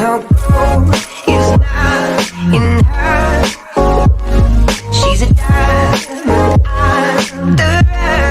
her goal is not in her. She's a diamond under her.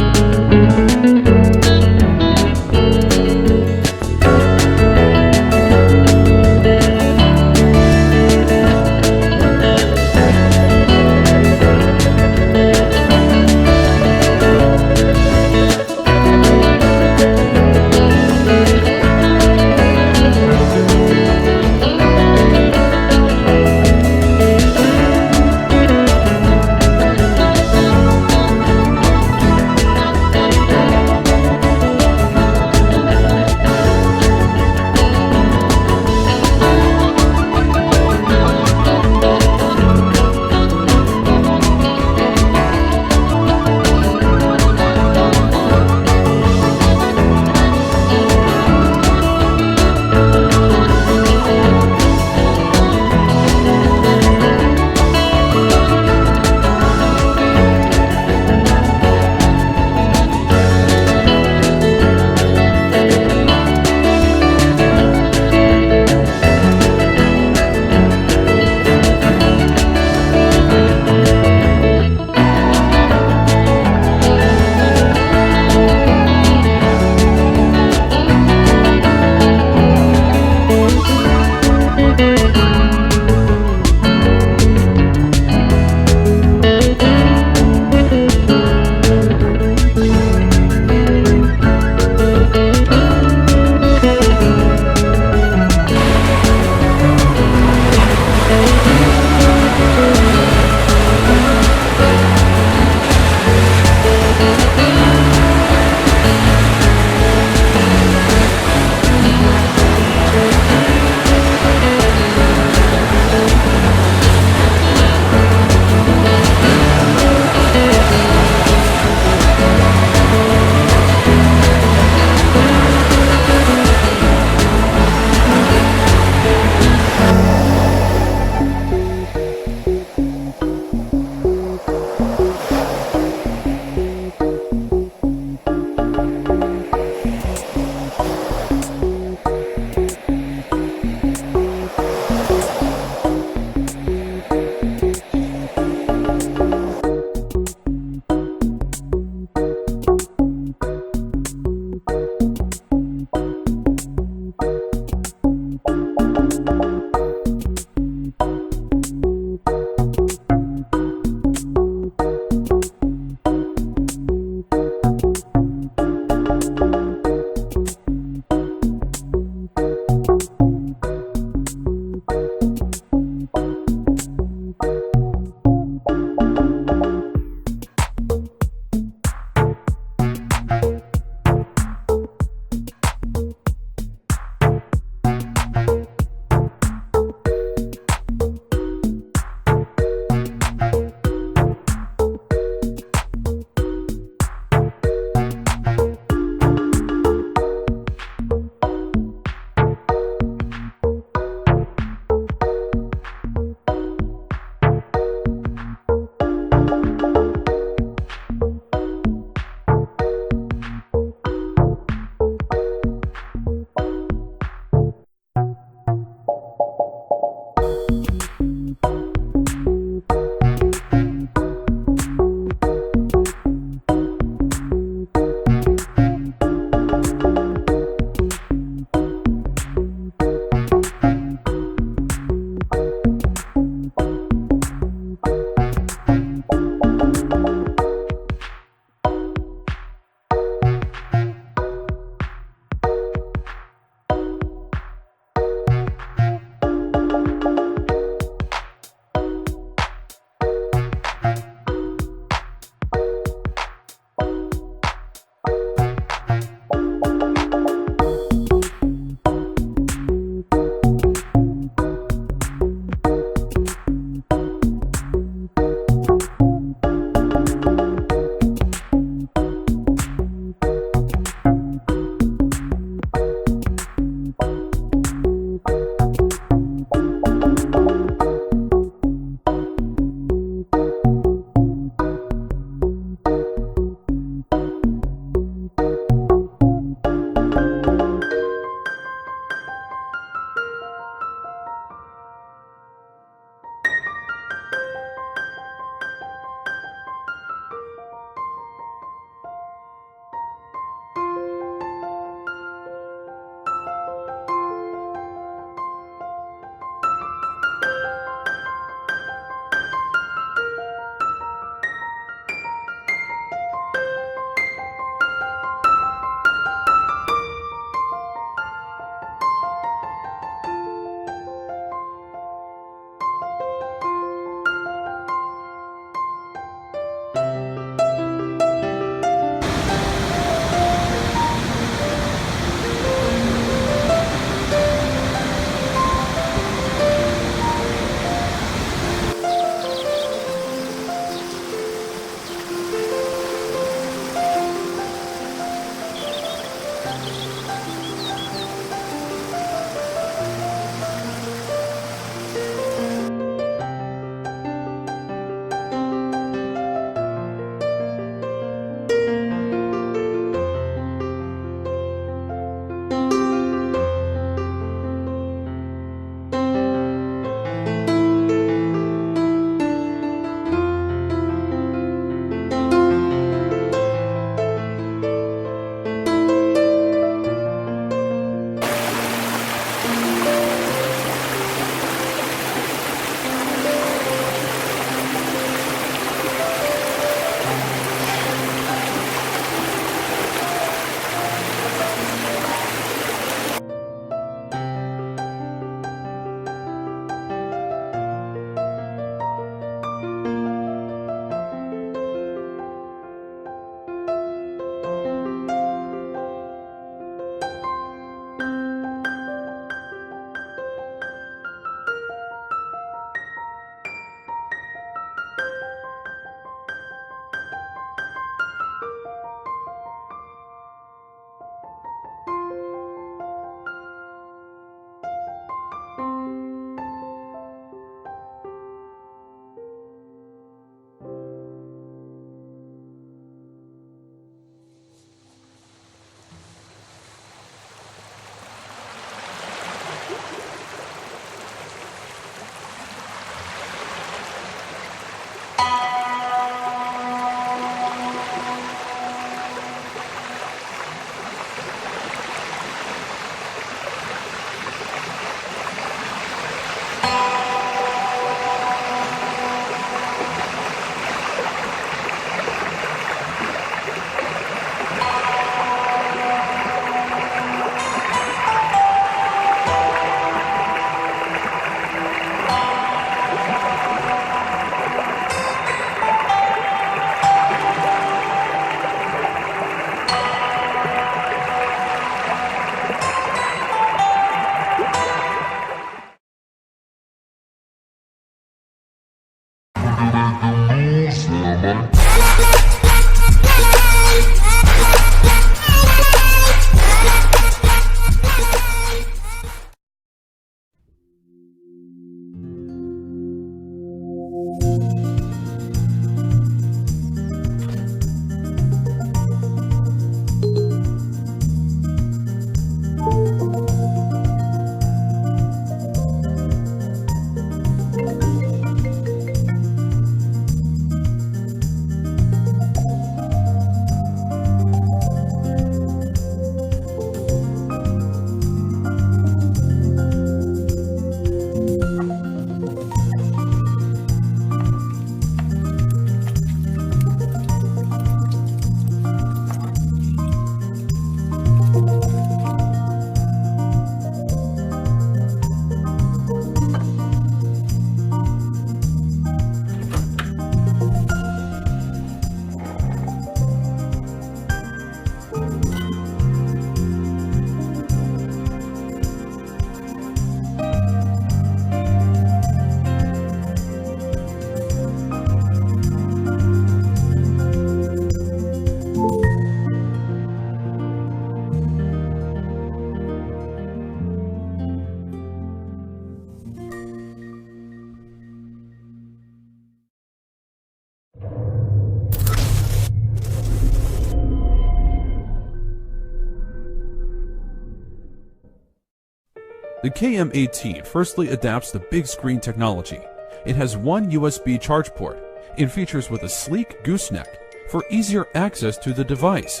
The KM18 firstly adapts the big screen technology. It has one USB charge port and features with a sleek gooseneck for easier access to the device.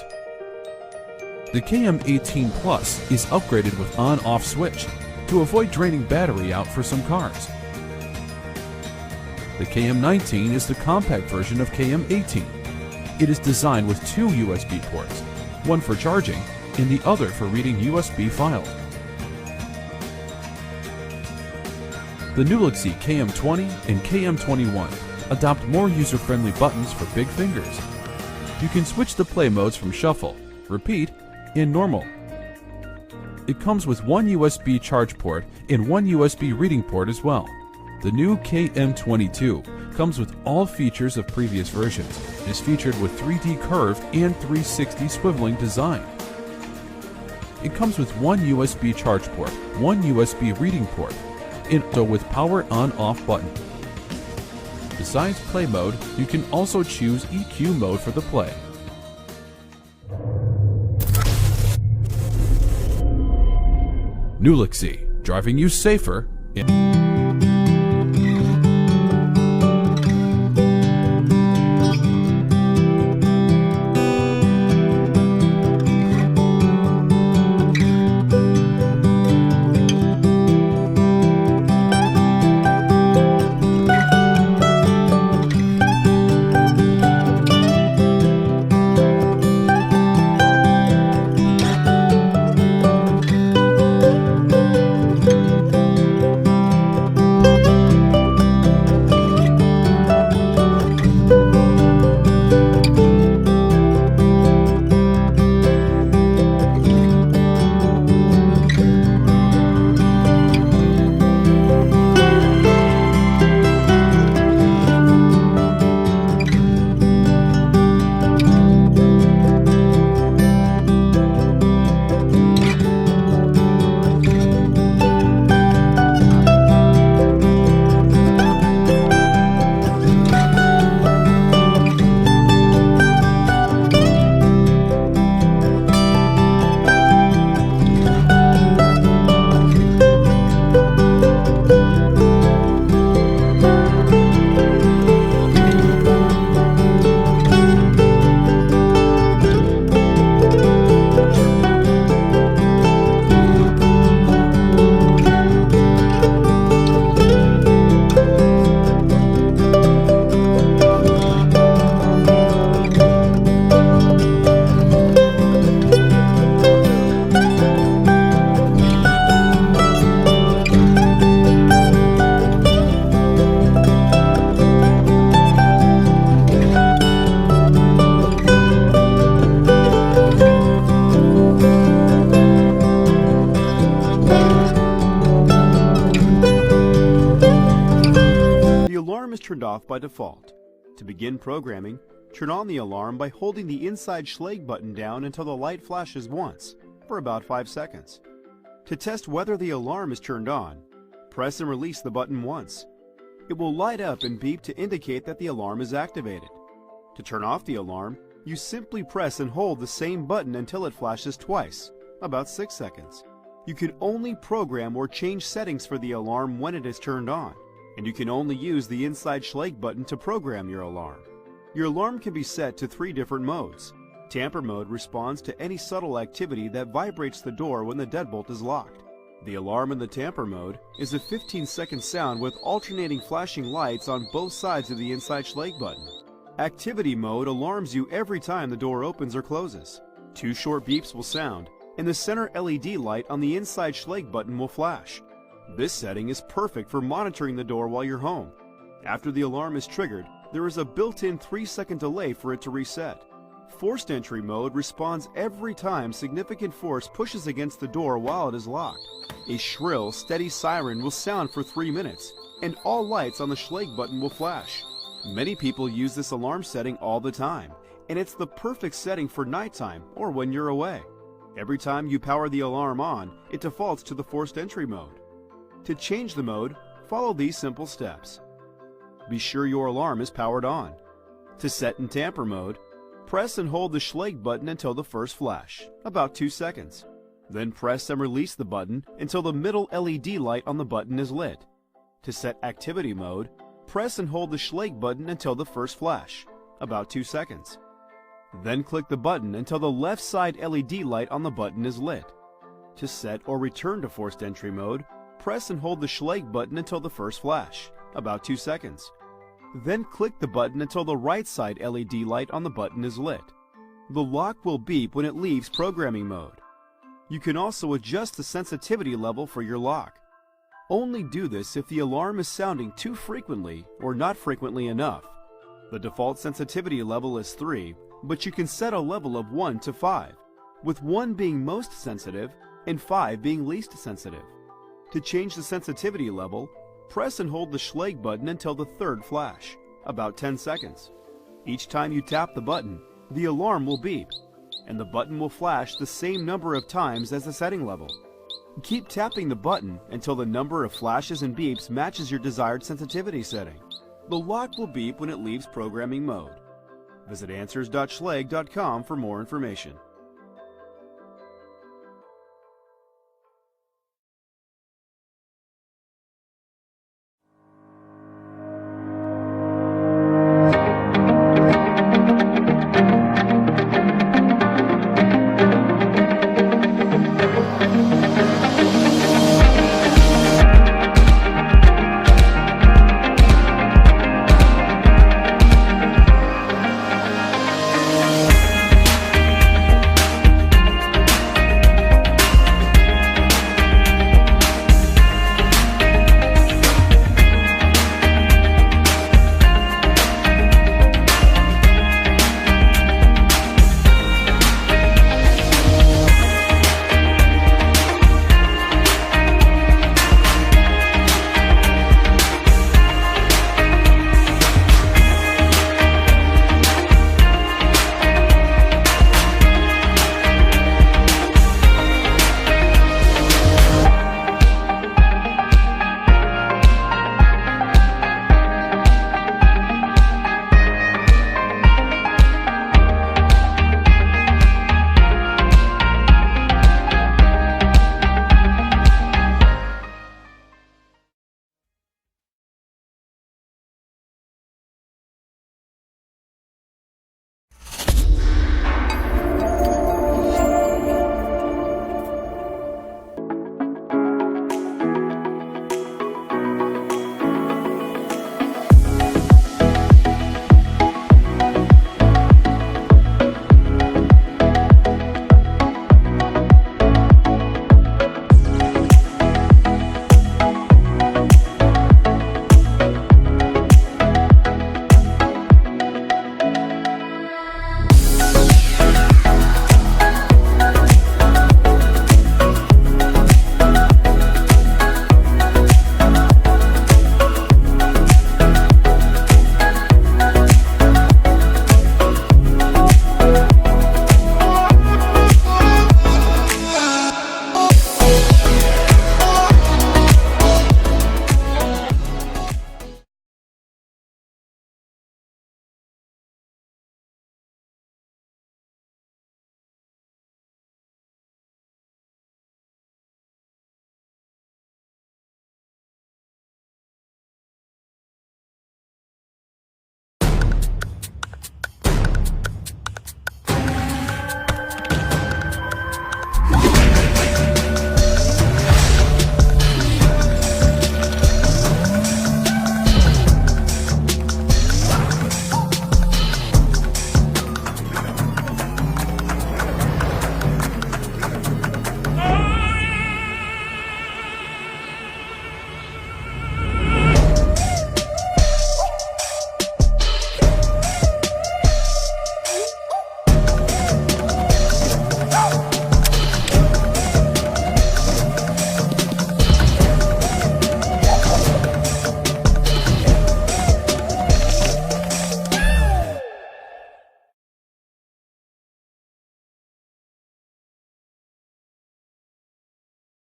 The KM18 Plus is upgraded with on-off switch to avoid draining battery out for some cars. The KM19 is the compact version of KM18. It is designed with two USB ports, one for charging and the other for reading USB files. The new WYZE KM20 and KM21 adopt more user-friendly buttons for big fingers. You can switch the play modes from shuffle, repeat, and normal. It comes with one USB charge port and one USB reading port as well. The new KM22 comes with all features of previous versions and is featured with 3D curved and 360 swiveling design. It comes with one USB charge port, one USB reading port, and also with power on-off button. Besides play mode, you can also choose EQ mode for the play. New WYZE, driving you safer in turned off by default. To begin programming, turn on the alarm by holding the inside Schlage button down until the light flashes once, for about 5 seconds. To test whether the alarm is turned on, press and release the button once. It will light up and beep to indicate that the alarm is activated. To turn off the alarm, you simply press and hold the same button until it flashes twice, about 6 seconds. You can only program or change settings for the alarm when it is turned on, and you can only use the inside Schlage button to program your alarm. Your alarm can be set to 3 different modes. Tamper mode responds to any subtle activity that vibrates the door when the deadbolt is locked. The alarm in the tamper mode is a 15-second sound with alternating flashing lights on both sides of the inside Schlage button. Activity mode alarms you every time the door opens or closes. 2 short beeps will sound, and the center LED light on the inside Schlage button will flash. This setting is perfect for monitoring the door while you're home. After the alarm is triggered, there is a built-in 3-second delay for it to reset. Forced entry mode responds every time significant force pushes against the door while it is locked. A shrill, steady siren will sound for 3 minutes, and all lights on the Schlage button will flash. Many people use this alarm setting all the time, and it's the perfect setting for nighttime or when you're away. Every time you power the alarm on, it defaults to the forced entry mode. To change the mode, follow these simple steps. Be sure your alarm is powered on. To set in tamper mode, press and hold the Schlage button until the first flash, about 2 seconds. Then press and release the button until the middle LED light on the button is lit. To set activity mode, press and hold the Schlage button until the first flash, about 2 seconds. Then click the button until the left side LED light on the button is lit. To set or return to forced entry mode, press and hold the Schlage button until the first flash, about 2 seconds. Then click the button until the right side LED light on the button is lit. The lock will beep when it leaves programming mode. You can also adjust the sensitivity level for your lock. Only do this if the alarm is sounding too frequently or not frequently enough. The default sensitivity level is 3, but you can set a level of 1 to 5, with 1 being most sensitive and 5 being least sensitive. To change the sensitivity level, press and hold the Schlage button until the third flash, about 10 seconds. Each time you tap the button, the alarm will beep, and the button will flash the same number of times as the setting level. Keep tapping the button until the number of flashes and beeps matches your desired sensitivity setting. The lock will beep when it leaves programming mode. Visit answers.schlage.com for more information.